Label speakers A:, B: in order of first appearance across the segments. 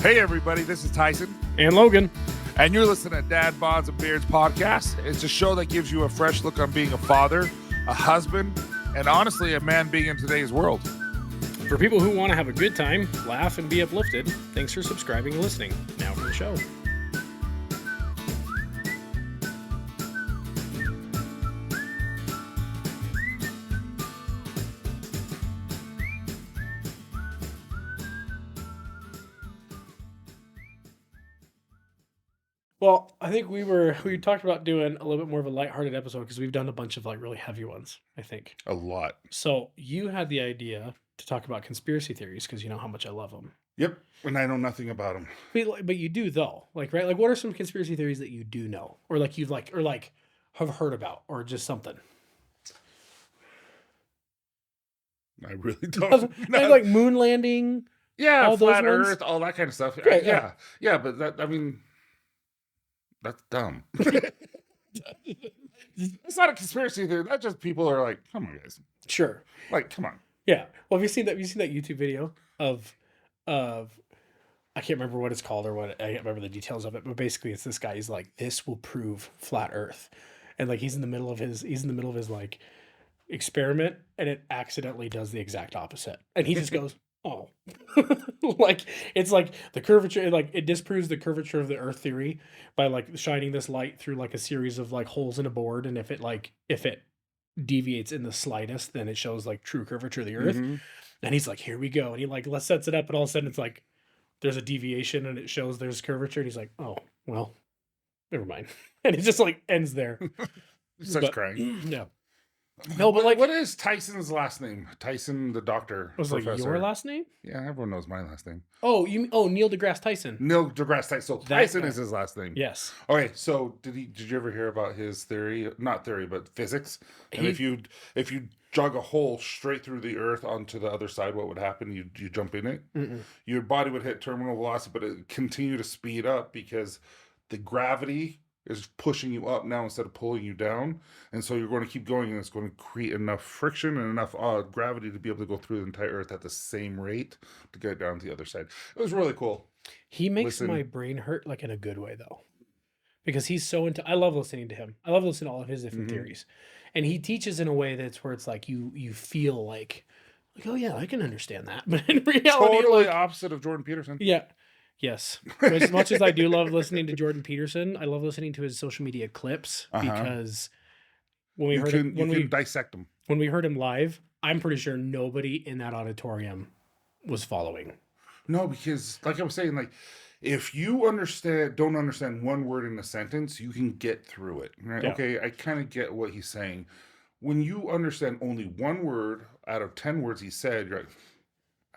A: Hey everybody, this is Tyson
B: And Logan.
A: and you're listening to Dad, Bods, and Beards podcast. It's a show that gives you a fresh look on being a father, a husband, and honestly, a man being in today's world.
B: For people who want to have a good time, laugh, and be uplifted, thanks for subscribing and listening. Now for the show. Well, I think we talked about doing a little bit more of a lighthearted episode because we've done a bunch of like really heavy ones, I think.
A: A lot.
B: So you had the idea to talk about conspiracy theories because you know how much I love them.
A: Yep, and I know nothing about them.
B: But you do though, like right? Like what are some conspiracy theories that you do know, or like you've like, or like have heard about, or just something?
A: I really don't.
B: Like moon landing.
A: Yeah,
B: all
A: flat
B: those ones?
A: Earth, all that kind of stuff.
B: Yeah,
A: Yeah, but that, I mean, that's dumb. It's not a conspiracy theory. That's just people are like, come on, guys.
B: Sure.
A: Like, come on.
B: Yeah. Well, have you seen that? YouTube video of I can't remember what it's called or what I can't remember the details of it, but basically it's this guy. He's like, this will prove flat Earth, and like he's in the middle of his like experiment, and it accidentally does the exact opposite, and he just goes, oh, like it's like the curvature, like it disproves the curvature of the Earth theory by like shining this light through like a series of like holes in a board, and if it deviates in the slightest, then it shows like true curvature of the Earth.
A: Mm-hmm.
B: And he's like, here we go, and he like sets it up, and all of a sudden it's like there's a deviation and it shows there's curvature, and he's like, oh well, never mind. And it just like ends there.
A: Starts
B: But,
A: crying.
B: yeah. No, but like,
A: what is Tyson's last name? Tyson, the doctor.
B: was like
A: professor.
B: your last name?
A: Yeah, everyone knows my last name.
B: Oh, Neil deGrasse Tyson.
A: Neil deGrasse Tyson. So Tyson is his last name.
B: Yes.
A: Okay, so did you ever hear about his theory? Not theory, but physics. And if you jog a hole straight through the Earth onto the other side, what would happen? You jump in it.
B: Mm-mm.
A: Your body would hit terminal velocity, but it continue to speed up because the gravity is pushing you up now instead of pulling you down, and so you're going to keep going, and it's going to create enough friction and enough gravity to be able to go through the entire Earth at the same rate to get down to the other side. It was really cool.
B: He makes my brain hurt, like in a good way though, because he's so into. I love listening to him. I love listening to all of his different theories, and he teaches in a way that's where it's like you feel like oh yeah, I can understand that, but in reality,
A: Totally
B: like,
A: opposite of Jordan Peterson.
B: yeah. Yes. As much as I do love listening to Jordan Peterson, I love listening to his social media clips because when we heard him,
A: you can dissect them.
B: When we heard him live, I'm pretty sure nobody in that auditorium was following.
A: No, because like I was saying, like if you don't understand one word in a sentence, you can get through it. Right?
B: Yeah.
A: Okay, I kind of get what he's saying. When you understand only one word out of 10 words he said, you're like,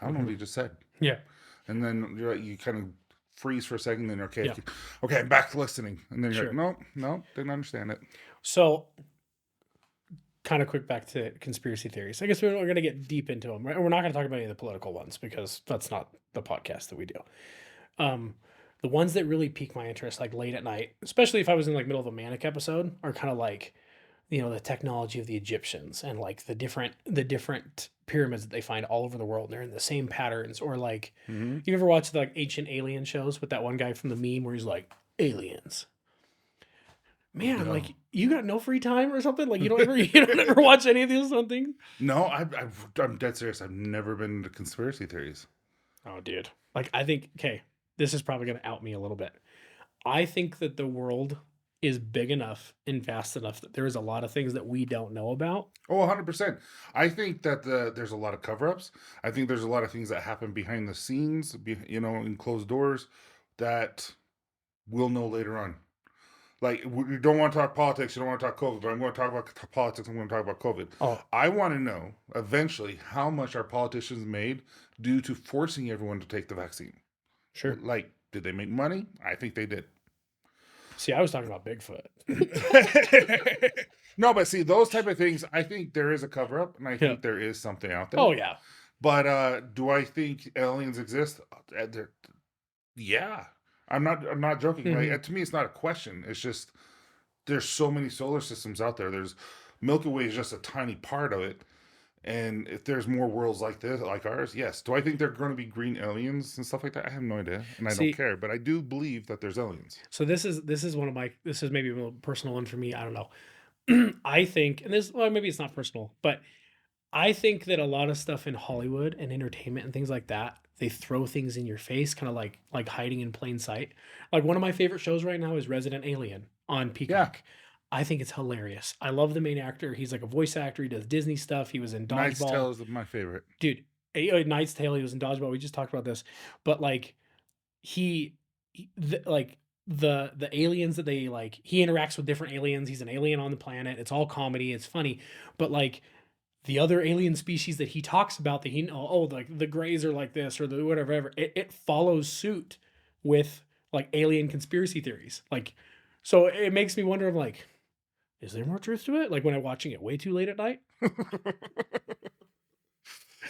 A: I don't know what he just said.
B: Yeah.
A: And then you kind of freeze for a second, then okay, I'm back to listening. And then you're like, no, didn't understand it.
B: So, kind of quick back to conspiracy theories. I guess we're going to get deep into them, right? We're not going to talk about any of the political ones because that's not the podcast that we do. The ones that really pique my interest, like late at night, especially if I was in like middle of a manic episode, are kind of like, the technology of the Egyptians and like the different pyramids that they find all over the world. And they're in the same patterns, or like, you ever watched the, like ancient alien shows with that one guy from the meme where he's like, aliens. Man, like you got no free time or something? Like you don't ever watch any of these things?
A: No, I'm dead serious. I've never been into conspiracy theories.
B: Oh, dude. Like I think, okay, this is probably going to out me a little bit. I think that the world is big enough and vast enough that there's a lot of things that we don't know about.
A: Oh, 100%. I think that there's a lot of cover-ups. I think there's a lot of things that happen behind the scenes, in closed doors that we'll know later on. Like, we don't want to talk politics, you don't want to talk COVID, but I'm going to talk about politics, I'm going to talk about COVID.
B: Oh.
A: I want to know, eventually, how much our politicians made due to forcing everyone to take the vaccine.
B: Sure.
A: Like, did they make money? I think they did.
B: See, I was talking about Bigfoot.
A: No, but see, those type of things, I think there is a cover-up, and I think there is something out there.
B: Oh, yeah.
A: But do I think aliens exist? Yeah. I'm not joking.
B: Mm-hmm.
A: Right? To me, it's not a question. It's just there's so many solar systems out there. There's Milky Way is just a tiny part of it. And if there's more worlds like this, like ours, yes. Do I think they're going to be green aliens and stuff like that? I have no idea, and I don't
B: See,
A: care. But I do believe that there's aliens.
B: so this is one of my this is maybe a little personal one for me. I don't know. I think, and this well maybe it's not personal, but I think that a lot of stuff in Hollywood and entertainment and things like that, they throw things in your face, kind of like hiding in plain sight. Like one of my favorite shows right now is Resident Alien on
A: Yeah,
B: Peacock. I think it's hilarious. I love the main actor. He's like a voice actor. He does Disney stuff. He was in
A: Knight's
B: Dodgeball.
A: Tale is my favorite.
B: Dude, Knight's Tale, he was in Dodgeball. We just talked about this. But like he, like the aliens that they like, he interacts with different aliens. He's an alien on the planet. It's all comedy. It's funny. But like the other alien species that he talks about that he know, oh, like the Greys are like this or the whatever, it follows suit with like alien conspiracy theories. Like, so it makes me wonder, like, is there more truth to it? Like when I'm watching it way too late at night.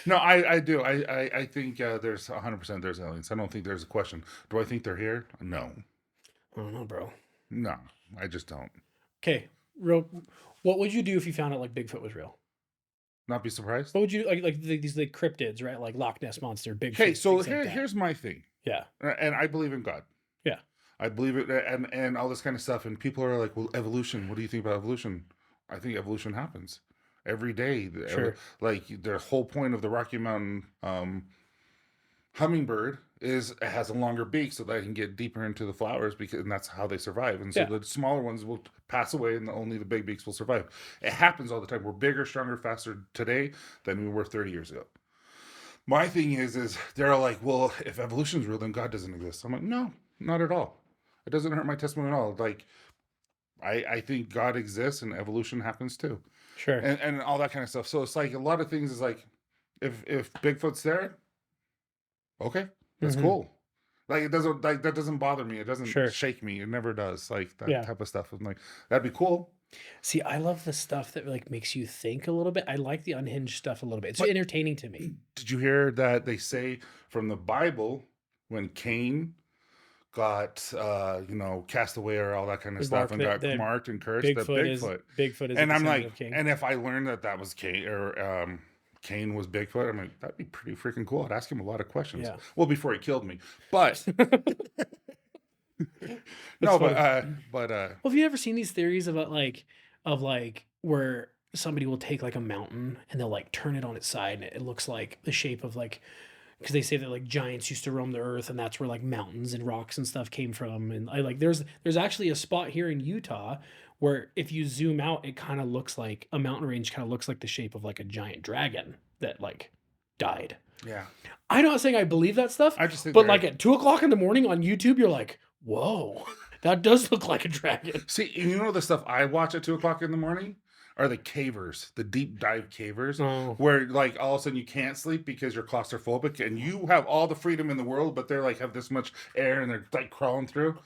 A: No, I do. I think there's 100% there's aliens. I don't think there's a question. Do I think they're here? No.
B: I don't know, bro.
A: No, I just don't.
B: Okay, real. What would you do if you found out like Bigfoot was real?
A: Not be surprised.
B: What would you like these like cryptids, right? Like Loch Ness monster, Bigfoot.
A: Okay, so
B: things like that.
A: here's my thing.
B: Yeah,
A: And I believe in God.
B: yeah,
A: I believe it, and all this kind of stuff. And people are like, "Well, evolution. What do you think about evolution?" I think evolution happens every day.
B: sure.
A: Like the whole point of the Rocky Mountain hummingbird is it has a longer beak so that it can get deeper into the flowers and that's how they survive. And so
B: Yeah,
A: the smaller ones will pass away, and only the big beaks will survive. It happens all the time. We're bigger, stronger, faster today than we were 30 years ago. My thing is they're like, well, if evolution's real, then God doesn't exist. I'm like, no, not at all. It doesn't hurt my testimony at all. Like, I think God exists and evolution happens too,
B: sure.
A: and all that kind of stuff. So it's like a lot of things is like, if Bigfoot's there, okay, that's
B: Hmm.
A: cool. Like it doesn't like that doesn't bother me. It doesn't
B: Sure.
A: shake me. It never does. Like that
B: Yeah.
A: type of stuff. I'm like, that'd be cool.
B: See, I love the stuff that like makes you think a little bit. I like the unhinged stuff a little bit. It's
A: But
B: entertaining to me.
A: did you hear that they say from the Bible when Cain got cast away or all that kind of
B: Was
A: stuff
B: marked
A: and
B: that
A: got marked and cursed that
B: Bigfoot is a
A: and I'm
B: descendant
A: like,
B: of King.
A: and if I learned that was Cain or Cain was Bigfoot, I'm like, that'd be pretty freaking cool. I'd ask him a lot of questions.
B: Yeah.
A: Well, before he killed me, but
B: That's
A: no,
B: funny.
A: but
B: Well, have you ever seen these theories about like where somebody will take like a mountain and they'll like turn it on its side and it looks like the shape of like because they say that like giants used to roam the earth and that's where like mountains and rocks and stuff came from. And I like there's actually a spot here in Utah where if you zoom out, it kind of looks like a mountain range kind of looks like the shape of like a giant dragon that like died.
A: yeah,
B: I'm not saying I believe that stuff,
A: I just think
B: but like at 2 o'clock in the morning on YouTube, you're like, whoa, that does look like a dragon.
A: see, you know the stuff I watch at 2 o'clock in the morning are the cavers, the deep dive cavers,
B: Oh,
A: where like all of a sudden you can't sleep because you're claustrophobic and you have all the freedom in the world, but they're like have this much air and they're like crawling through.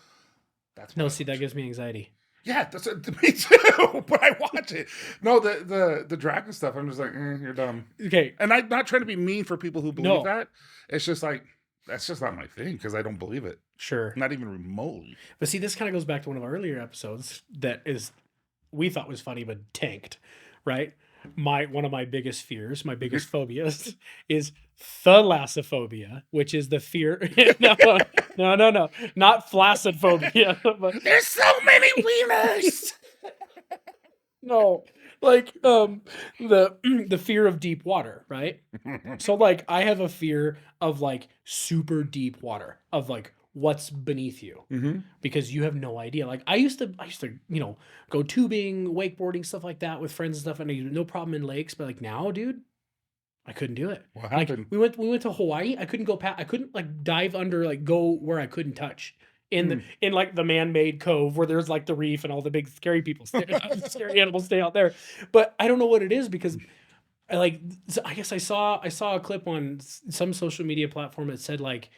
A: That's what
B: no,
A: I
B: see, that
A: watch.
B: gives me anxiety.
A: Yeah, that's me too. But I watch it. No, the dragon stuff. I'm just like, you're dumb.
B: Okay,
A: And I'm not trying to be mean for people who believe
B: no,
A: that. It's just like that's just not my thing because I don't believe it,
B: sure.
A: not even remotely.
B: But see, this kind of goes back to one of our earlier episodes that is we thought was funny but tanked, right? One of my biggest fears, my biggest phobias is thalassophobia, which is the fear. No, not flaccid phobia, but
A: There's so many wieners.
B: no, like the the fear of deep water, right? So like I have a fear of like super deep water, of like what's beneath you
A: Mm-hmm.
B: because you have no idea. Like I used to go tubing, wakeboarding, stuff like that with friends and stuff, and I had no problem in lakes. But like now, dude, I couldn't do it.
A: What
B: Like
A: happened?
B: we went to Hawaii. I couldn't go past. I couldn't like dive under, like go where I couldn't touch in like the man-made cove where there's like the reef and all the big scary people, scary animals stay out there. But I don't know what it is because I guess I saw a clip on some social media platform that said like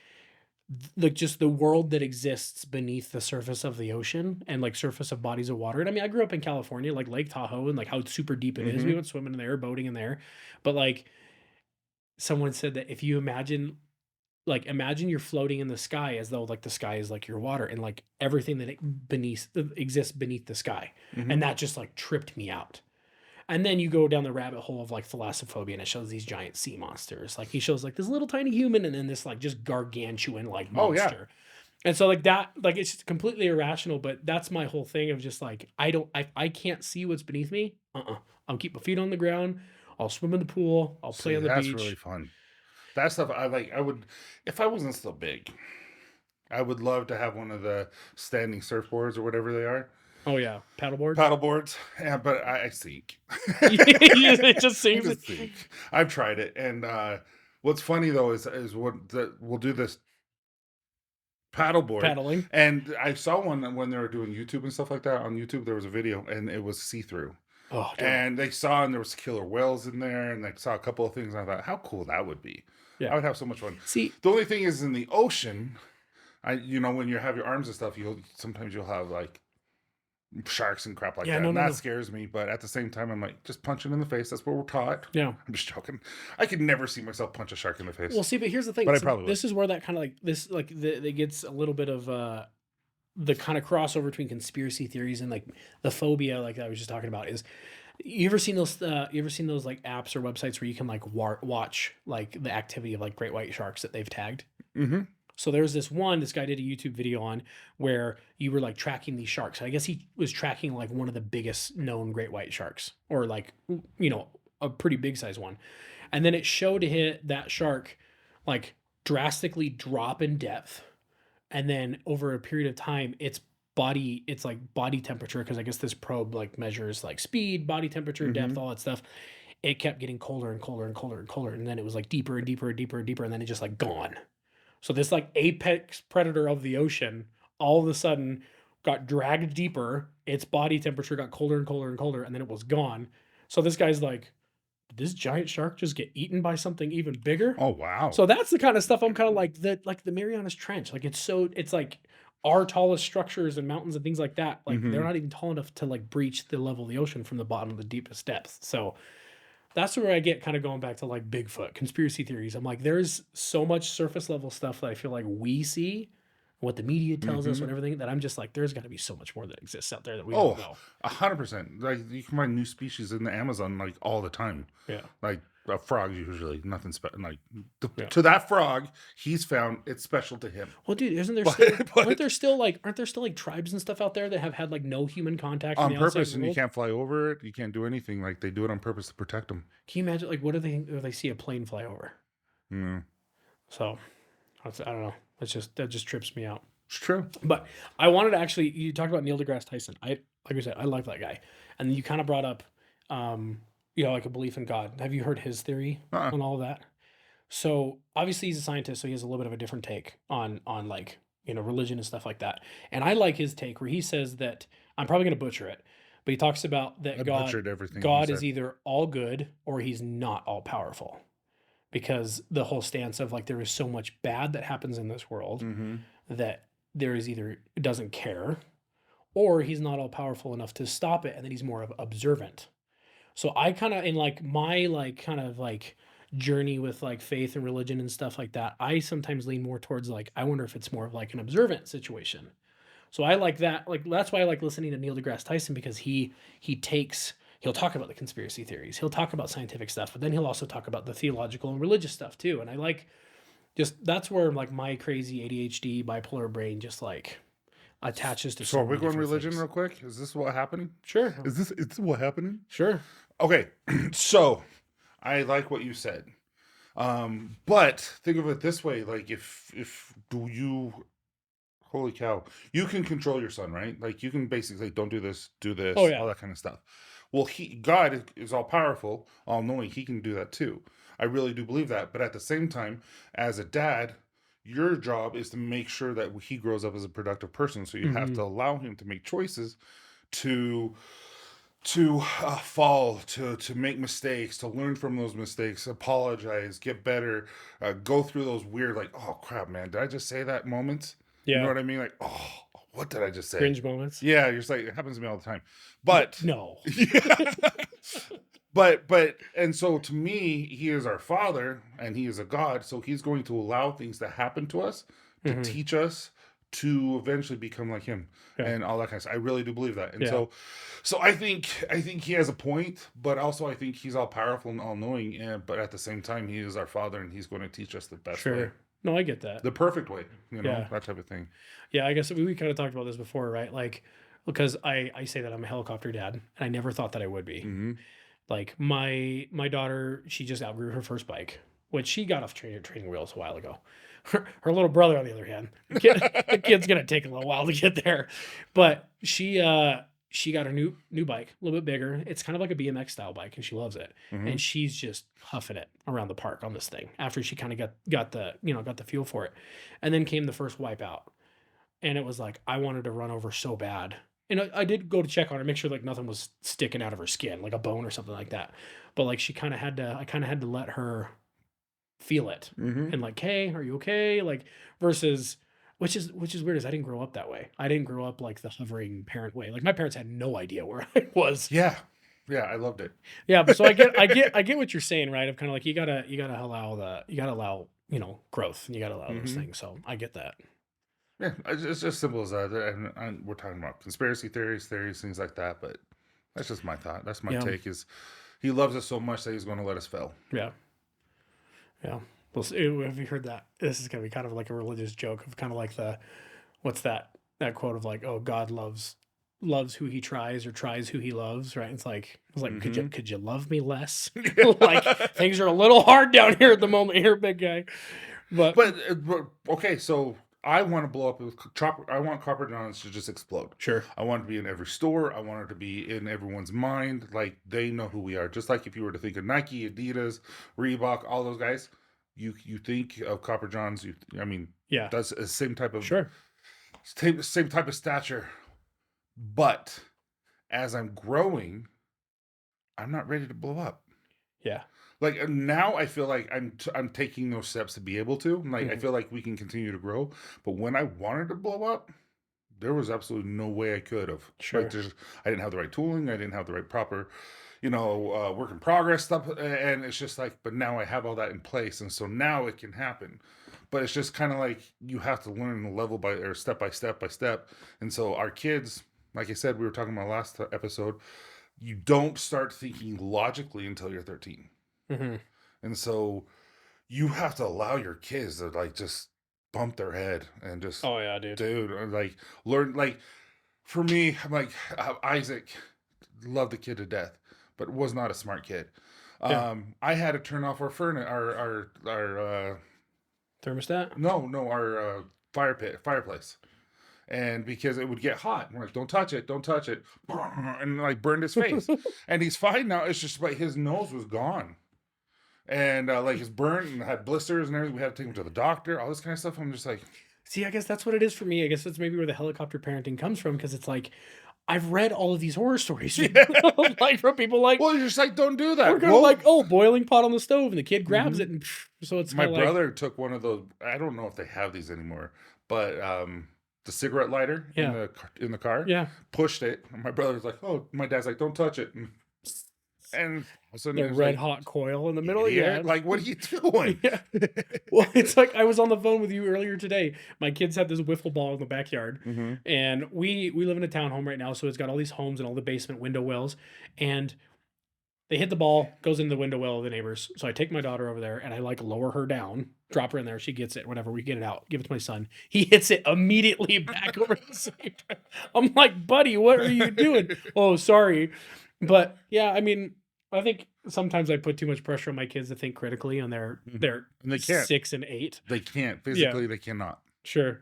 B: just the world that exists beneath the surface of the ocean and like surface of bodies of water. And I mean, I grew up in California, like Lake Tahoe, and like how super deep it is. We
A: Mm-hmm.
B: went swimming in there, boating in there. But like someone said that if you imagine you're floating in the sky as though like the sky is like your water and like everything that exists beneath the sky.
A: Mm-hmm.
B: And that just like tripped me out. And then you go down the rabbit hole of like thalassophobia, and it shows these giant sea monsters. Like he shows like this little tiny human, and then this like just gargantuan like
A: Oh yeah.
B: monster. And so like that, like it's just completely irrational. But that's my whole thing of just like I can't see what's beneath me. I'll keep my feet on the ground. I'll swim in the pool. I'll play
A: See,
B: on the
A: that's
B: beach.
A: really fun. That stuff I like. I would, if I wasn't still big, I would love to have one of the standing surfboards or whatever they are.
B: Oh yeah, paddleboard.
A: Paddle boards. Yeah, but I sink.
B: It just
A: I
B: seems.
A: just sink. I've tried it, and what's funny though is we'll do this paddleboard,
B: Paddling.
A: and I saw one when they were doing YouTube and stuff like that. On YouTube, there was a video, and it was see through.
B: Oh, dude.
A: And they saw, and there was killer whales in there, and they saw a couple of things. And I thought, how cool that would be.
B: Yeah.
A: I would have so much fun.
B: See,
A: The only thing is in the ocean, when you have your arms and stuff, sometimes you'll have like sharks and crap like
B: Yeah,
A: that.
B: no,
A: And
B: no,
A: that
B: no.
A: scares me. But at the same time, I'm like, just punch it in the face. That's what we're taught.
B: yeah.
A: I'm just joking. I could never see myself punch a shark in the face.
B: Well, see, but here's the thing.
A: But I
B: So
A: probably would.
B: this is where that kind of like this like it gets a little bit of the kind of crossover between conspiracy theories and like the phobia like I was just talking about is you ever seen those like apps or websites where you can like watch like the activity of like great white sharks that they've tagged?
A: Mm-hmm.
B: So there's this guy did a YouTube video on where you were like tracking these sharks. I guess he was tracking like one of the biggest known great white sharks, or like, a pretty big size one. And then it showed that shark like drastically drop in depth. And then over a period of time, its body temperature, because I guess this probe like measures like speed, body temperature, depth, all that stuff. It kept getting colder and colder and colder and colder. And then it was like deeper and deeper and deeper and deeper. And then it just like gone. So this like apex predator of the ocean all of a sudden got dragged deeper. Its body temperature got colder and colder and colder, and then it was gone. So this guy's like, did this giant shark just get eaten by something even bigger?
A: Oh wow.
B: So that's the kind of stuff I'm kind of like the Marianas Trench. Like it's like our tallest structures and mountains and things like that. Like they're not even tall enough to like breach the level of the ocean from the bottom of the deepest depths. So that's where I get kind of going back to like Bigfoot conspiracy theories. I'm like, there's so much surface level stuff that I feel like we see, what the media tells us, and everything, that I'm just like, there's got to be so much more that exists out there that we don't know.
A: 100%. Like you can find new species in the Amazon like all the time.
B: Yeah.
A: Like frogs usually, nothing special. Like to that frog, he's found it's special to him.
B: Well, dude, aren't there still like tribes and stuff out there that have had like no human contact
A: On
B: from the outside
A: purpose, and you
B: world?
A: can't fly over it. You can't do anything. Like they do it on purpose to protect them.
B: Can you imagine like what do they see a plane fly over?
A: Yeah.
B: So I don't know. That just trips me out.
A: It's true.
B: But I wanted to actually, you talked about Neil deGrasse Tyson. Like I said, I like that guy. And you kind of brought up, like a belief in God. Have you heard his theory on all of that? So obviously he's a scientist, so he has a little bit of a different take on like, religion and stuff like that. And I like his take where he says that, I'm probably going to butcher it, but he talks about that God is either all good or he's not all powerful. Because the whole stance of like there is so much bad that happens in this world that there is either doesn't care or he's not all powerful enough to stop it, and then he's more of observant. So I kind of, in like my like kind of like journey with like faith and religion and stuff like that, I sometimes lean more towards like, I wonder if it's more of like an observant situation. So I like that. Like that's why I like listening to Neil deGrasse Tyson, because he'll talk about the conspiracy theories. He'll talk about scientific stuff, but then he'll also talk about the theological and religious stuff too. And I like that's where like my crazy ADHD bipolar brain just like attaches to.
A: So are we
B: many
A: going
B: different
A: religion
B: things.
A: real quick? Is this what happening?
B: Sure.
A: It's what happening?
B: Sure.
A: Okay. So I like what you said. But think of it this way, like holy cow, you can control your son, right? Like you can basically don't do this,
B: Oh, yeah.
A: all that kind of stuff. Well, God is all powerful, all knowing. He can do that too. I really do believe that. But at the same time, as a dad, your job is to make sure that he grows up as a productive person. So you have to allow him to make choices, to fall, to make mistakes, to learn from those mistakes, apologize, get better, go through those weird like, oh crap, man, did I just say that moments?
B: Yeah.
A: You know what I mean? Like, oh, what did I just say?
B: Cringe moments.
A: Yeah, you're just like, it happens to me all the time. But
B: no.
A: Yeah. But and so to me, he is our father and he is a God, so he's going to allow things to happen to us to teach us, to eventually become like him
B: Yeah.
A: and all that kind of stuff. I really do believe that. And
B: Yeah.
A: so I think he has a point, but also I think he's all powerful and all knowing. And but at the same time, he is our father, and he's going to teach us the best way,
B: Sure. No, I get that.
A: the perfect way.
B: Yeah.
A: That type of thing.
B: Yeah, I guess we kind of talked about this before, right? Like, because I say that I'm a helicopter dad, and I never thought that I would be.
A: Hmm.
B: Like my daughter, she just outgrew her first bike, which she got off training wheels a while ago. Her little brother, on the other hand, the kid's gonna take a little while to get there, but she got a new bike, a little bit bigger. It's kind of like a BMX style bike, and she loves it.
A: Hmm.
B: And she's just huffing it around the park on this thing after she kind of got the feel for it. And then came the first wipeout, and it was like I wanted to run over so bad. And I did go to check on her, make sure like nothing was sticking out of her skin, like a bone or something like that. But like she kind of had to, I kind of had to let her feel it
A: Hmm.
B: and like, hey, are you okay? Like versus, which is weird, is I didn't grow up that way. I didn't grow up like the hovering parent way. Like my parents had no idea where I was.
A: Yeah, yeah, I loved it.
B: Yeah, but so I get what you're saying, right? Of kind of like you gotta allow growth, and you gotta allow those
A: Hmm.
B: things. So I get that.
A: Yeah, it's just simple as that. And we're talking about conspiracy theories, things like that. But that's just my thought. That's my
B: Yeah,
A: take. Is he loves us so much that he's going to let us fail.
B: yeah. Yeah. Well, have you heard that? This is gonna be kind of like a religious joke of kind of like what's that quote of like, oh, God loves who he tries or tries who he loves, right? It's like, could you
A: Hmm.
B: could you love me less? Like things are a little hard down here at the moment here, big guy. But
A: But okay, so I want to blow up with chopper. I want Copper Johns to just explode.
B: sure.
A: I want it to be in every store. I want it to be in everyone's mind. Like they know who we are. Just like if you were to think of Nike, Adidas, Reebok, all those guys, you think of Copper Johns. I mean,
B: Yeah.
A: that's the
B: Sure.
A: same type of stature. But as I'm growing, I'm not ready to blow up.
B: Yeah.
A: Like now, I feel like I'm taking those steps to be able to. Like I
B: Mhm.
A: feel like we can continue to grow. But when I wanted to blow up, there was absolutely no way I could have. Like
B: Sure.
A: I didn't have the right tooling. I didn't have the right proper, work in progress stuff. And it's just like, but now I have all that in place, and so now it can happen. But it's just kind of like you have to learn level by or step by step by step. And so our kids, like I said, we were talking about last episode. You don't start thinking logically until you're 13.
B: Hmm.
A: And so you have to allow your kids to like just bump their head and just,
B: Oh yeah, dude.
A: dude, like learn. Like for me, I'm like Isaac loved the kid to death, but was not a smart kid.
B: Yeah.
A: I had to turn off our furnace, our
B: Thermostat.
A: no, our fireplace. And because it would get hot, we're like, don't touch it, and like burned his face. And he's fine now. It's just like his nose was gone. And like his burnt and had blisters and everything. We had to take him to the doctor, all this kind of stuff. I'm just like,
B: See, I guess that's what it is for me. I guess that's maybe where the helicopter parenting comes from, because it's like I've read all of these horror stories,
A: yeah.
B: like from people like
A: Well, you're just like, don't do
B: we're
A: that.
B: kind of
A: Well,
B: like, oh, boiling pot on the stove, and the kid grabs
A: mhm.
B: it, and so it's
A: My
B: kind of like,
A: brother took one of those. I don't know if they have these anymore, but the cigarette lighter
B: yeah,
A: in the car,
B: yeah,
A: pushed it. And my brother's like, oh, my dad's like, don't touch it. And all of a sudden
B: the
A: it was
B: red
A: like,
B: hot coil in the middle.
A: idiot,
B: Yeah,
A: like, what are you doing?
B: yeah. Well, it's like I was on the phone with you earlier today. My kids had this wiffle ball in the backyard,
A: Hmm.
B: and we live in a townhome right now, so it's got all these homes and all the basement window wells, and they hit the ball, goes into the window well of the neighbors. So I take my daughter over there and I like lower her down, drop her in there. She gets it, whatever. We get it out, give it to my son. He hits it immediately back over the same time. I'm like, buddy, what are you doing? Oh, sorry. But yeah, I mean, I think sometimes I put too much pressure on my kids to think critically, and they're
A: And they can't.
B: 6 and 8.
A: They can't
B: Yeah,
A: physically. They cannot.
B: sure.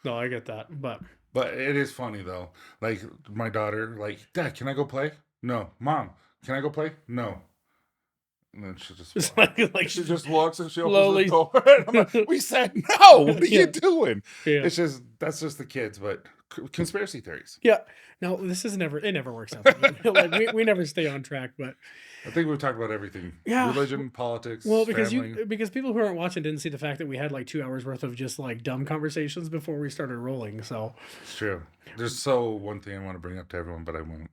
B: No, I get that. But
A: But it is funny though. Like my daughter, like, Dad, can I go play? No. Mom, can I go play? No. And then she just
B: it's
A: walks.
B: like
A: She just walks and she opens the
B: slowly.
A: door. And I'm like, we said no. What are
B: Yeah,
A: you doing?
B: yeah.
A: It's just that's just the kids. But conspiracy theories.
B: Yeah. No, this is never, it never works out. Like we never stay on track, but
A: I think we've talked about everything:
B: yeah.
A: religion, politics,
B: Well, because
A: family.
B: because people who aren't watching didn't see the fact that we had like 2 hours worth of just like dumb conversations before we started rolling. So
A: It's true. There's one thing I want to bring up to everyone, but I won't.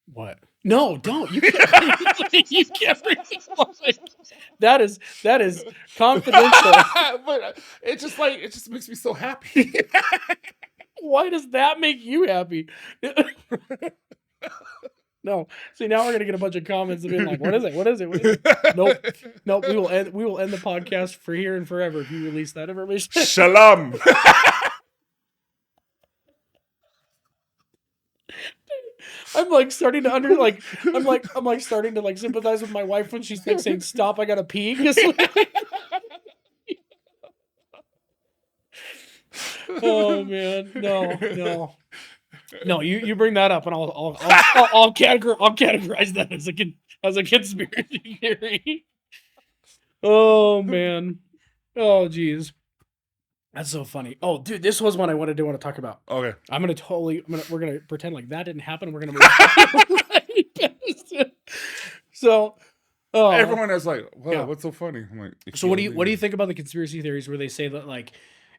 B: What? No, don't. You can't. You can't bring this line. That is confidential.
A: But it just makes me so happy.
B: Why does that make you happy? No. See, now we're gonna get a bunch of comments of being like, "What is it? What is it? What is it?" Nope. Nope. We will end the podcast for here and forever if you release that information.
A: Shalom.
B: I'm like starting to I'm like starting to like sympathize with my wife when she's like saying, "Stop, I gotta pee." 'Cause, oh man, no. You bring that up, and I'll categorize that as a conspiracy theory. Oh man, oh geez, that's so funny. Oh dude, this was one I want to talk about.
A: Okay.
B: We're gonna pretend like that didn't happen. We're gonna move right past it. So,
A: Everyone is like, "Wow,
B: yeah.
A: what's so funny?" I'm like,
B: So what do you think about the conspiracy theories where they say that like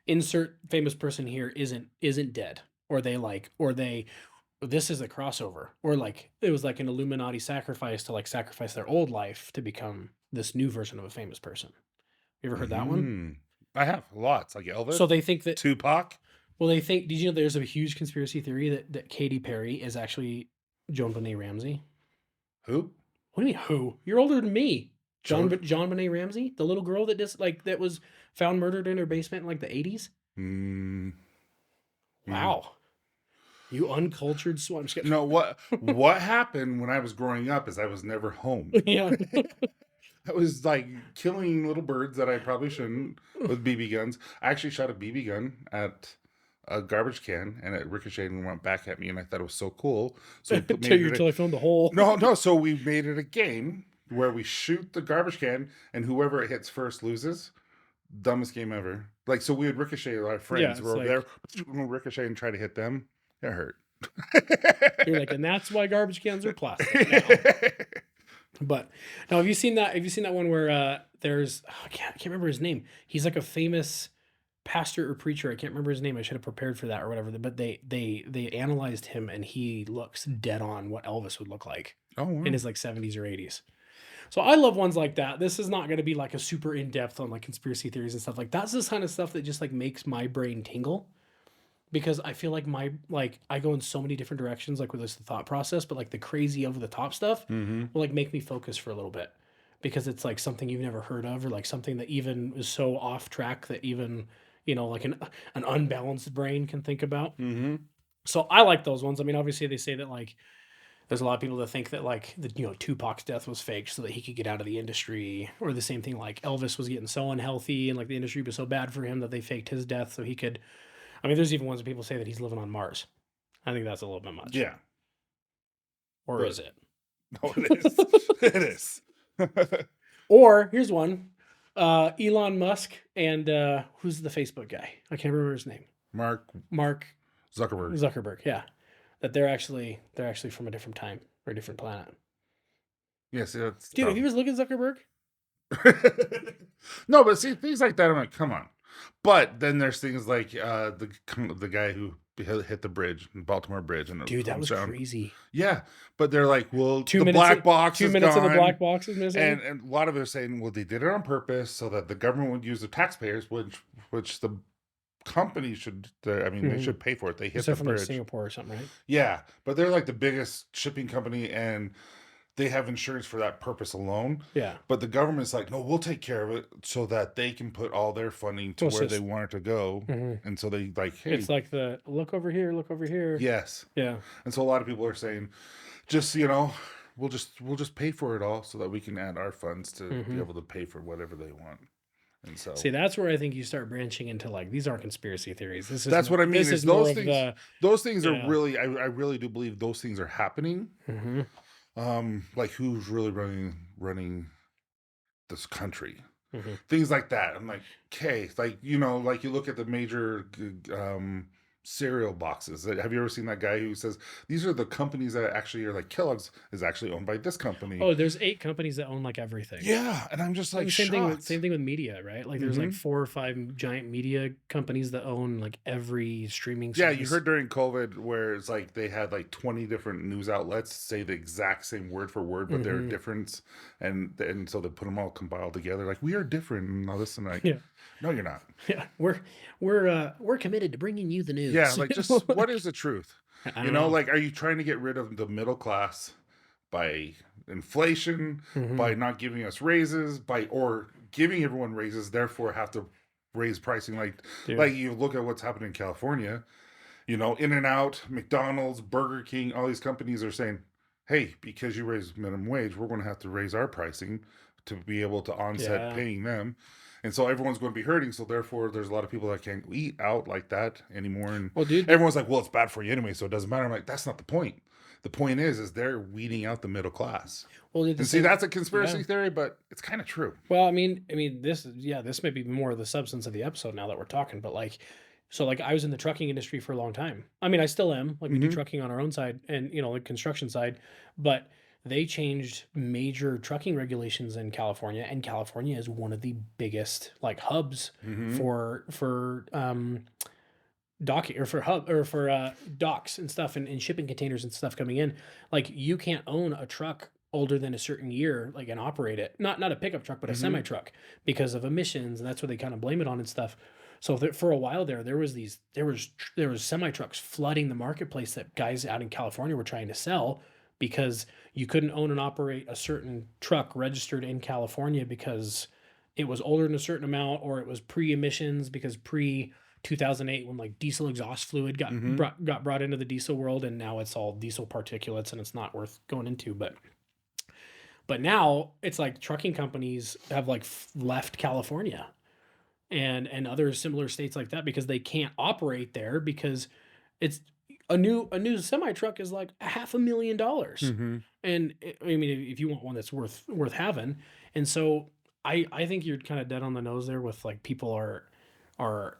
B: insert famous person here isn't dead, or this is a crossover, or like it was like an Illuminati sacrifice to like sacrifice their old life to become this new version of a famous person. You ever heard that one?
A: I have lots, like Elvis,
B: So they think that
A: Tupac.
B: did you know there's a huge conspiracy theory that Katy Perry is actually Joan Benet Ramsey?
A: Who?
B: What do you mean who? You're older than me. John
A: Joan-
B: Benet Ramsey, the little girl that was found murdered in her basement in like the 80s. Wow. You uncultured swine. I'm just kidding.
A: No, what happened when I was growing up is I was never home.
B: Yeah.
A: I was like killing little birds that I probably shouldn't with BB guns. I actually shot a BB gun at a garbage can, and it ricocheted and went back at me, and I thought it was so cool. So
B: Until I found the hole.
A: No. So we made it a game where we shoot the garbage can, and whoever it hits first loses. Dumbest game ever. Like, so we would ricochet our friends.
B: Yeah,
A: We're over there, we'll ricochet and try to hit them. It hurt.
B: You're like, and that's why garbage cans are plastic now. But now, have you seen that? Have you seen that one where I can't remember his name. He's like a famous pastor or preacher. I can't remember his name. I should have prepared for that or whatever. But they analyzed him, and he looks dead on what Elvis would look like in his like 70s or 80s. So I love ones like that. This is not going to be like a super in-depth on like conspiracy theories and stuff like that's this kind of stuff that just like makes my brain tingle, because I feel like I go in so many different directions, like with this thought process, but like the crazy over the top stuff will like make me focus for a little bit, because it's like something you've never heard of, or like something that even is so off track that even, like an unbalanced brain can think about. So I like those ones. I mean, obviously they say that like there's a lot of people that think that like Tupac's death was fake so that he could get out of the industry, or the same thing like Elvis was getting so unhealthy and like the industry was so bad for him that they faked his death so he could. I mean, there's even ones that people say that he's living on Mars. I think that's a little bit much.
A: Yeah.
B: Or is it?
A: No, it is. It is.
B: Or here's one. Elon Musk and who's the Facebook guy? I can't remember his name.
A: Mark
B: Zuckerberg, yeah. That they're actually from a different time or a different planet.
A: Yes, yeah, that's
B: dude. If you was looking at Zuckerberg.
A: No, but see things like that, I'm like, come on. But then there's things like the guy who hit the bridge, Baltimore Bridge, and
B: dude, that was crazy.
A: Yeah, but they're like, well,
B: the
A: black box.
B: 2 minutes of the black box is missing,
A: and a lot of it are saying, well, they did it on purpose so that the government would use the taxpayers, which the company should. I mean, they should pay for it. They hit the
B: from
A: bridge.
B: Like Singapore or something, right?
A: Yeah, but they're like the biggest shipping company, and they have insurance for that purpose alone.
B: Yeah. But
A: the government's like, no, we'll take care of it so that they can put all their funding to where they want it to go. And so they like, hey.
B: It's like the look over here.
A: Yes.
B: Yeah.
A: And so a lot of people are saying, just, we'll just pay for it all so that we can add our funds to be able to pay for whatever they want. And so
B: see, that's where I think you start branching into like, these aren't conspiracy theories.
A: That's what I mean. Is those things, those things are really, I really do believe those things are happening. Like who's really running this country, things like that. I'm like, okay, like like you look at the major cereal boxes. Have you ever seen that guy who says these are the companies that actually are like Kellogg's is actually owned by this company?
B: Oh, there's 8 companies that own like everything.
A: Yeah, and I'm just
B: And
A: like
B: the
A: shocked.
B: same thing with media, right? Like there's like
A: Hmm.
B: 4 or 5 giant media companies that own like every streaming
A: Yeah, you
B: service.
A: heard during COVID where it's like they had like 20 different news outlets say the exact same word for word, but they're
B: Hmm.
A: different, and so they put them all compiled together. Like we are different and all this, and like,
B: Yeah.
A: no, you're not.
B: Yeah. We're committed to bringing you the
A: Yeah,
B: news.
A: like just what is the truth?
B: I
A: You
B: don't
A: know,
B: know.
A: like are you trying to get rid of the middle class by inflation,
B: Hmm.
A: by not giving us raises, by or giving everyone raises, therefore have to raise pricing
B: Dude.
A: like you look at what's happening in California. You know, In and Out, McDonald's, Burger King, all these companies are saying, hey, because you raise minimum wage, we're going to have to raise our pricing to be able to onset
B: Yeah.
A: paying them. And so everyone's going to be hurting. So therefore, there's a lot of people that can't eat out like that anymore. And
B: Well, dude,
A: everyone's like, well, it's bad for you anyway, so it doesn't matter. I'm like, that's not the point. The point is they're weeding out the middle class.
B: well, dude, the
A: And see,
B: same.
A: that's a
B: Yeah.
A: conspiracy theory, but it's kind of true.
B: Well, I mean, this may be more of the substance of the episode now that we're talking, but like, so like I was in the trucking industry for a long time. I mean, I still am. Like we do
A: Mm-hmm.
B: trucking on our own side and like construction side, but they changed major trucking regulations in California, and California is one of the biggest like hubs
A: Mm-hmm.
B: for docking or for hub or for docks and stuff and shipping containers and stuff coming in. Like you can't own a truck older than a certain year, like and operate it. Not a pickup truck, but a
A: Mm-hmm.
B: semi truck because of emissions, and that's what they kind of blame it on and stuff. So for a while there was semi trucks flooding the marketplace that guys out in California were trying to sell because you couldn't own and operate a certain truck registered in California because it was older than a certain amount or it was pre-emissions because pre 2008 when like diesel exhaust fluid
A: Mm-hmm.
B: got brought into the diesel world, and now it's all diesel particulates and it's not worth going into. But now it's like trucking companies have like left California and other similar states like that because they can't operate there because it's a new semi truck is like $500,000.
A: Mm-hmm.
B: And I mean if you want one that's worth having. And so I think you're kind of dead on the nose there with like people are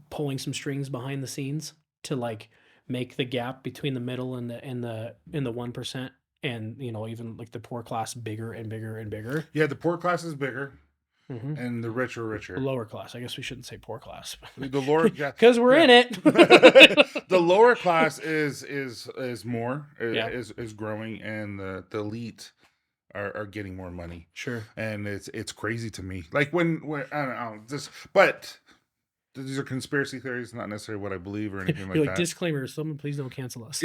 B: pulling some strings behind the scenes to like make the gap between the middle and the 1% and even like the poor class bigger and bigger and bigger.
A: Yeah, the poor class is bigger
B: Hmm.
A: and the rich are
B: The
A: richer.
B: lower class, I guess we shouldn't say poor class
A: The lower, yeah,
B: because we're
A: yeah.
B: in it.
A: The lower class is more
B: Yeah,
A: is growing, and the elite are getting more money,
B: sure.
A: and it's crazy to me. Like when I don't know this, but these are conspiracy theories, not necessarily what I believe or anything
B: You're
A: like
B: like,
A: that.
B: disclaimer, someone please don't cancel us.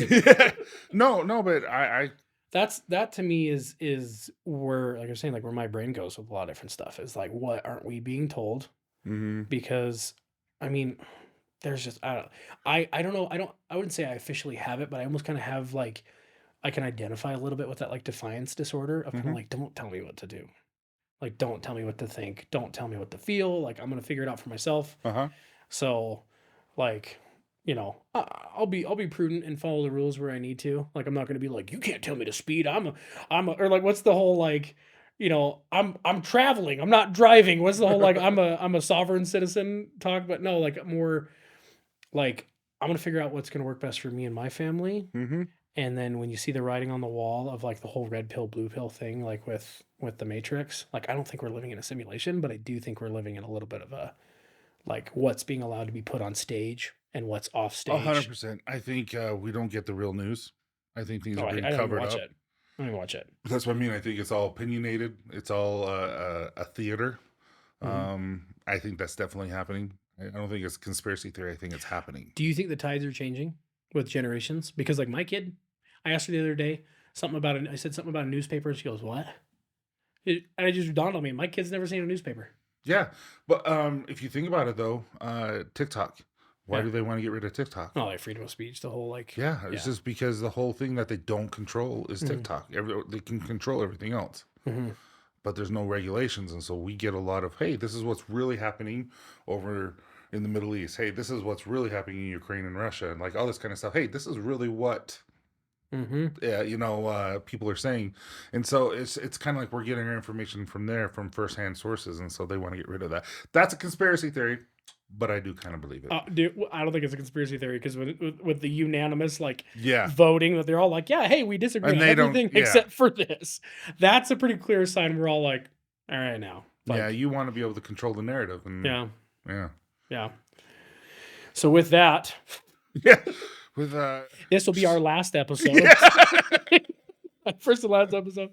A: No, but I
B: That to me is where, like I was saying, like where my brain goes with a lot of different stuff is like, what aren't we being told?
A: mhm.
B: Because I mean, there's just I don't know, I wouldn't say I officially have it, but I almost kind of have like I can identify a little bit with that like defiance disorder of kind of
A: Mhm.
B: like, don't tell me what to do. Like don't tell me what to think. Don't tell me what to feel. Like I'm gonna figure it out for myself.
A: Uh-huh.
B: So, like, I'll be prudent and follow the rules where I need to. Like, I'm not gonna be like, you can't tell me to speed. Or like, what's the whole like, I'm traveling. I'm not driving. What's the whole like, I'm a sovereign citizen talk? But no, like more like I'm gonna figure out what's gonna work best for me and my family.
A: Mhm.
B: And then when you see the writing on the wall of like the whole red pill, blue pill thing, like with the Matrix, like I don't think we're living in a simulation, but I do think we're living in a little bit of a like what's being allowed to be put on stage and what's off stage.
A: 100%. I think we don't get the real news. I think things
B: Oh,
A: are
B: I
A: being
B: don't even
A: covered
B: watch
A: up.
B: it. I don't even watch it.
A: That's what I mean. I think it's all opinionated. It's all a theater.
B: Hmm.
A: I think that's definitely happening. I don't think it's conspiracy theory. I think it's happening.
B: Do you think the tides are changing with generations? Because like my kid, I asked her the other day something about I said something about a newspaper, and she goes, "What?" And it just dawned on me, my kid's never seen a newspaper.
A: Yeah, but if you think about it though, TikTok. Why
B: Yeah.
A: do they want to get rid of TikTok?
B: Oh, like freedom of speech, the whole like,
A: Yeah, it's
B: yeah.
A: just because the whole thing that they don't control is
B: Hmm.
A: TikTok. They can control everything else,
B: Hmm.
A: but there's no regulations, and so we get a lot of, hey, this is what's really happening over in the Middle East. Hey, this is what's really happening in Ukraine and Russia, and like all this kind of stuff. Hey, this is really what
B: Hmm.
A: people are saying, and so it's kind of like we're getting our information from there from firsthand sources, and so they want to get rid of that. That's a conspiracy theory. but I do kind of believe it.
B: Dude, I don't think it's a conspiracy theory because with the unanimous
A: Yeah.
B: voting that they're all like, yeah, hey, we disagree
A: And
B: on
A: they don't-
B: everything
A: yeah.
B: except for this. That's a pretty clear sign. We're all like, all right now. Like,
A: Yeah, you want to be able to control the narrative. And
B: yeah. So with that,
A: with
B: this will be our last episode. First and last episode.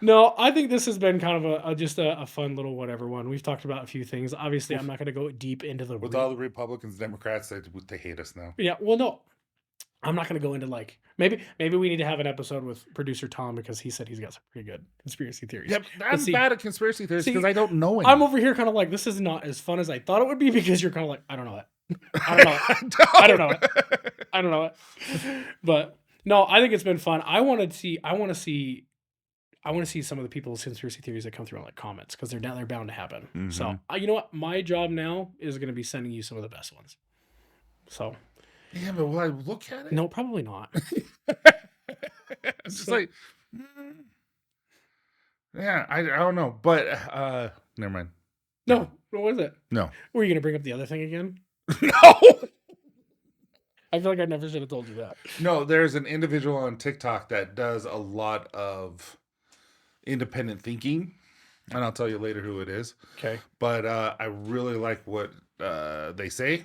B: No, I think this has been kind of just a fun little whatever one. We've talked about a few things. Obviously, I'm not going to go deep into the
A: with all the Republicans, Democrats, they hate us now.
B: Yeah, well, no, I'm not going to go into like maybe we need to have an episode with producer Tom because he said he's got some pretty good conspiracy theories.
A: Yep, I'm bad at conspiracy theories because I don't know him.
B: I'm over here kind of like this is not as fun as I thought it would be because you're kind of like I don't know it. I don't know it. I don't know it. I don't know it. But no, I think it's been fun. I want to see some of the people's conspiracy theories that come through on like comments because they're bound to happen. Mm-hmm. So you know what? My job now is going to be sending you some of the best ones. So
A: yeah, but will I look at it?
B: No, probably not.
A: It's just like, yeah, I don't know, but never mind.
B: No, what was it?
A: No.
B: Were you going to bring up the other thing again?
A: No.
B: I feel like I never should have told you that.
A: No, there's an individual on TikTok that does a lot of independent thinking, and I'll tell you later who it is.
B: Okay.
A: But I really like what they say,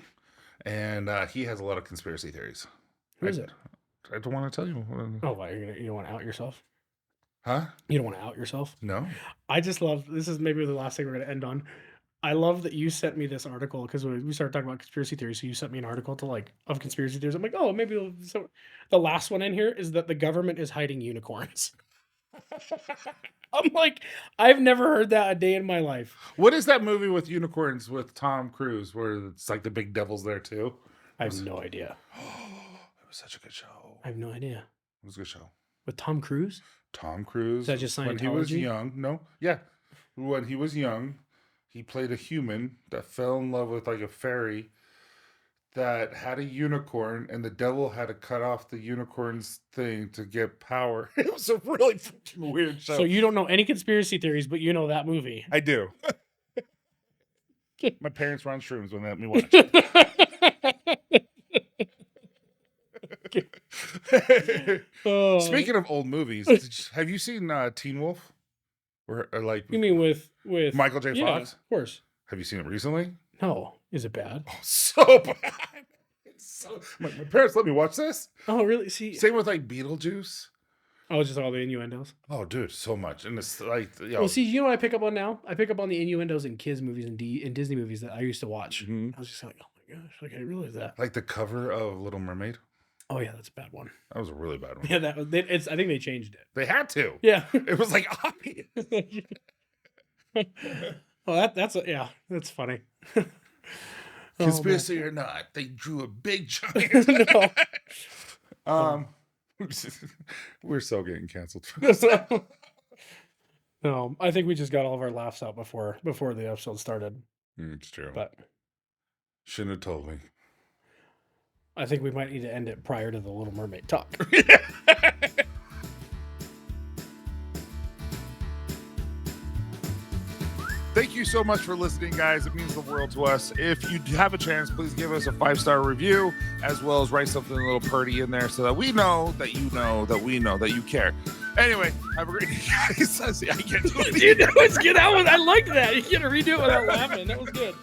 A: and he has a lot of conspiracy theories.
B: Who is it?
A: I don't want to tell you.
B: Oh, why? You don't want to out yourself?
A: Huh?
B: You don't want to out yourself?
A: No.
B: I just love, this is maybe the last thing we're going to end on. I love that you sent me this article because we started talking about conspiracy theories. So you sent me an article of conspiracy theories. I'm like, oh, maybe. So the last one in here is that the government is hiding unicorns. I'm like, I've never heard that a day in my life.
A: What is that movie with unicorns with Tom Cruise where it's like the big devil's there too?
B: I have no idea.
A: It was such a good show.
B: I have no idea.
A: It was a good show.
B: With Tom Cruise?
A: Tom Cruise.
B: Is that just Scientology?
A: When he was young. No. Yeah. When he was young, he played a human that fell in love with like a fairy that had a unicorn, and the devil had to cut off the unicorn's thing to get power. It was a really freaking weird show.
B: So you don't know any conspiracy theories, but you know that movie.
A: I do. My parents were on shrooms when they let me watch it. Speaking of old movies, have you seen Teen Wolf? Or like
B: you mean with
A: Michael J. Fox?
B: Of course.
A: Have you seen it recently?
B: No. Is it bad?
A: Oh, so bad. My parents let me watch this.
B: Oh, really? See,
A: same with like Beetlejuice.
B: Oh, just all the innuendos.
A: Oh, dude, so much, and it's like,
B: well, see, you know what I pick up on now? I pick up on the innuendos in kids movies and Disney movies that I used to watch.
A: Mm-hmm.
B: I was just like, oh my gosh, like I didn't realize that.
A: Like the cover of Little Mermaid.
B: Oh yeah, that's a bad one.
A: That was a really bad one.
B: Yeah, that was. It's. I think they changed it.
A: They had to.
B: Yeah,
A: it was like obvious.
B: Oh, that's funny.
A: Conspiracy or not, they drew a big giant. We're so getting canceled.
B: No, I think we just got all of our laughs out before the episode started.
A: It's true.
B: But
A: shouldn't have told me.
B: I think we might need to end it prior to the Little Mermaid talk.
A: Thank you so much for listening, guys. It means the world to us. If you have a chance, please give us a 5-star review, as well as write something a little pretty in there so that we know that you know that we know that you care. Anyway, have a great day, guys. I can't do it.
B: Dude, that was good. I liked that. You can't redo it without laughing. That was good.